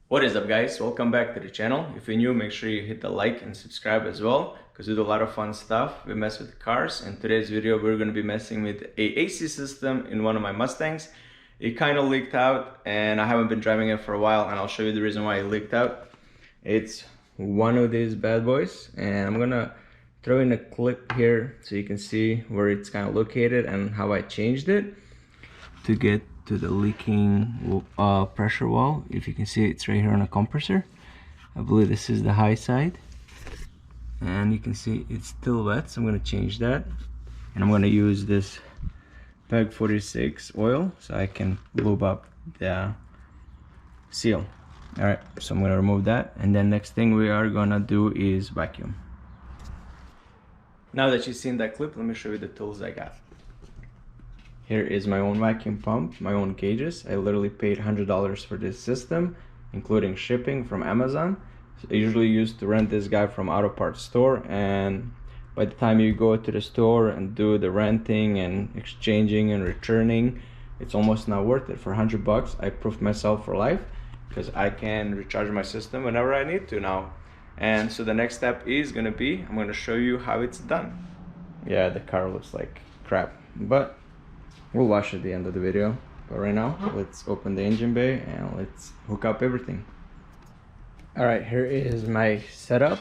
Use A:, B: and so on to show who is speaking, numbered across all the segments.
A: What is up, guys? Welcome back to the channel. If you're new, make sure you hit the like and subscribe as well, because we do a lot of fun stuff. We mess with cars. In today's video, we're going to be messing with a AC system in one of my Mustangs. It kind of leaked out and I haven't been driving it for a while, and I'll show you the reason why it leaked out. It's one of these bad boys, and I'm gonna throw in a clip here so you can see where it's kind of located and how I changed it to get to the leaking pressure wall. If you can see, it's right here on a compressor. I believe this is the high side, and you can see it's still wet, so I'm going to change that, and I'm going to use this PEG 46 oil so I can lube up the seal. All right, so I'm going to remove that, and then next thing we are going to do is vacuum. Now that you've seen that clip, let me show you the tools I got. Here is my own vacuum pump, my own gauges. I literally paid $100 for this system, including shipping from Amazon. So I usually used to rent this guy from auto parts store, and by the time you go to the store and do the renting and exchanging and returning, it's almost not worth it. For $100, I proved myself for life because I can recharge my system whenever I need to now. And so the next step is gonna be, I'm gonna show you how it's done. Yeah, the car looks like crap, but we'll wash at the end of the video. But right now, let's open the engine bay and let's hook up everything. All right, here is my setup.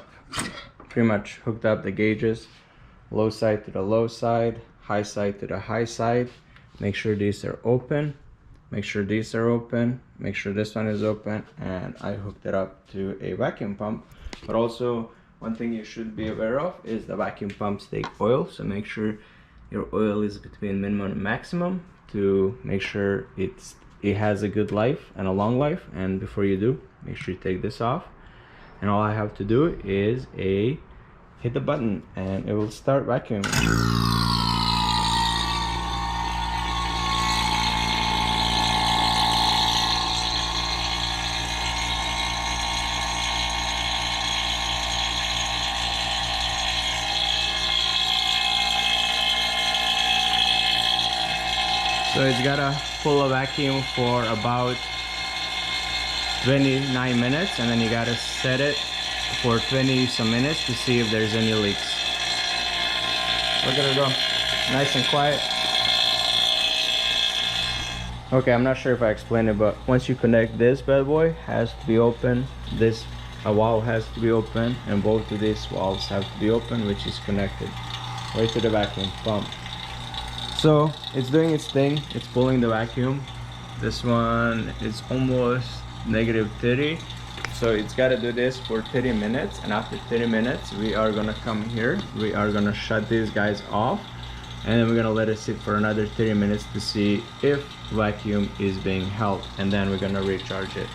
A: Pretty much hooked up the gauges, low side to the low side, high side to the high side. Make sure these are open. Make sure these are open. Make sure this one is open. And I hooked it up to a vacuum pump. But also, one thing you should be aware of is the vacuum pumps take oil. So make sure your oil is between minimum and maximum to make sure it has a good life and a long life. And before you do, make sure you take this off, and all I have to do is hit the button and it will start vacuuming. So it's got a full vacuum for about 29 minutes, and then you gotta set it for 20 some minutes to see if there's any leaks. Look at it go, nice and quiet. Okay, I'm not sure if I explained it, but once you connect, this bad boy has to be open, this valve has to be open, and both of these valves have to be open, which is connected right to the vacuum pump. So it's doing its thing, it's pulling the vacuum. This one is almost negative 30, so it's got to do this for 30 minutes, and after 30 minutes we are gonna come here, we are gonna shut these guys off, and then we're gonna let it sit for another 30 minutes to see if vacuum is being held, and then we're gonna recharge it.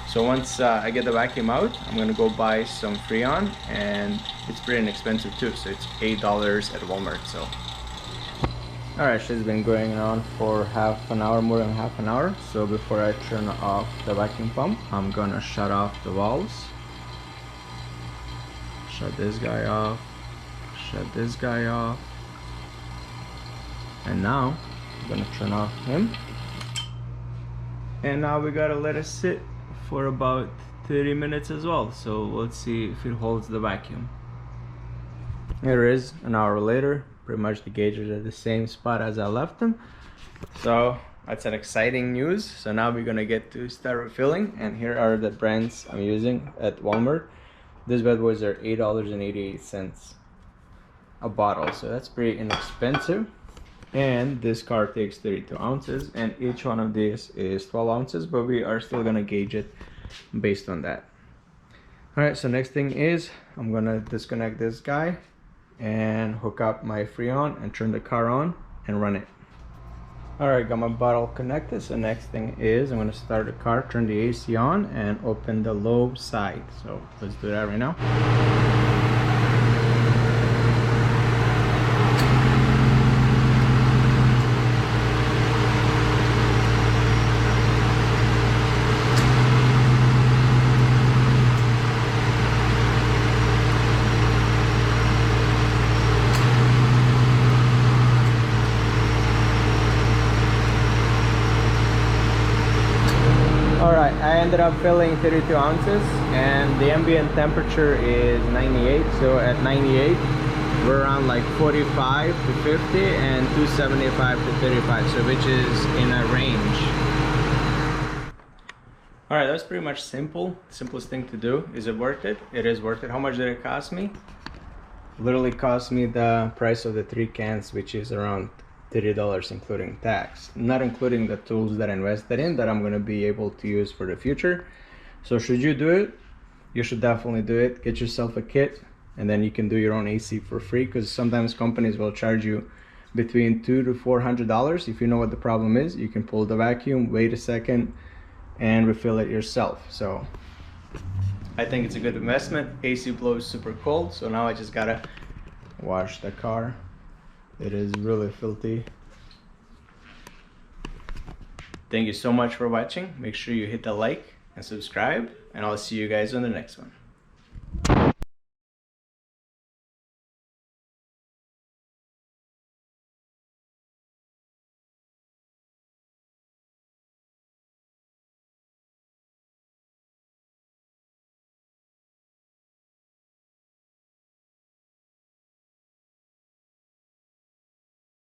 A: So once I get the vacuum out, I'm gonna go buy some Freon, and it's pretty inexpensive too, so it's $8 at Walmart. So alright, she's been going on for half an hour, more than half an hour. So before I turn off the vacuum pump, I'm gonna shut off the valves. Shut this guy off. Shut this guy off. And now, I'm gonna turn off him. And now we gotta let it sit for about 30 minutes as well. So let's see if it holds the vacuum. Here it is, an hour later. Pretty much the gauges are the same spot as I left them. So that's an exciting news. So now we're gonna get to start refilling, and here are the brands I'm using at Walmart. These bad boys are $8.88 a bottle, so that's pretty inexpensive. And this car takes 32 ounces, and each one of these is 12 ounces, but we are still gonna gauge it based on that. All right, so next thing is I'm gonna disconnect this guy and hook up my Freon and turn the car on and run it. Alright, got my bottle connected. So next thing is I'm going to start the car, turn the AC on, and open the low side. So let's do that right now. Alright, I ended up filling 32 ounces and the ambient temperature is 98. So at 98, we're around like 45 to 50 and 275 to 35, so which is in a range. Alright, that's pretty much simple. Simplest thing to do. Is it worth it? It is worth it. How much did it cost me? Literally cost me the price of the 3 cans, which is around $30 including tax, not including the tools that I invested in that I'm going to be able to use for the future. So should you do it, you should definitely do it. Get yourself a kit and then you can do your own AC for free, because sometimes companies will charge you between $200 to $400. If you know what the problem is, you can pull the vacuum, wait a second and refill it yourself. So I think it's a good investment. AC blows super cold, so now I just gotta wash the car. It is really filthy. Thank you so much for watching. Make sure you hit the like and subscribe, and I'll see you guys on the next one.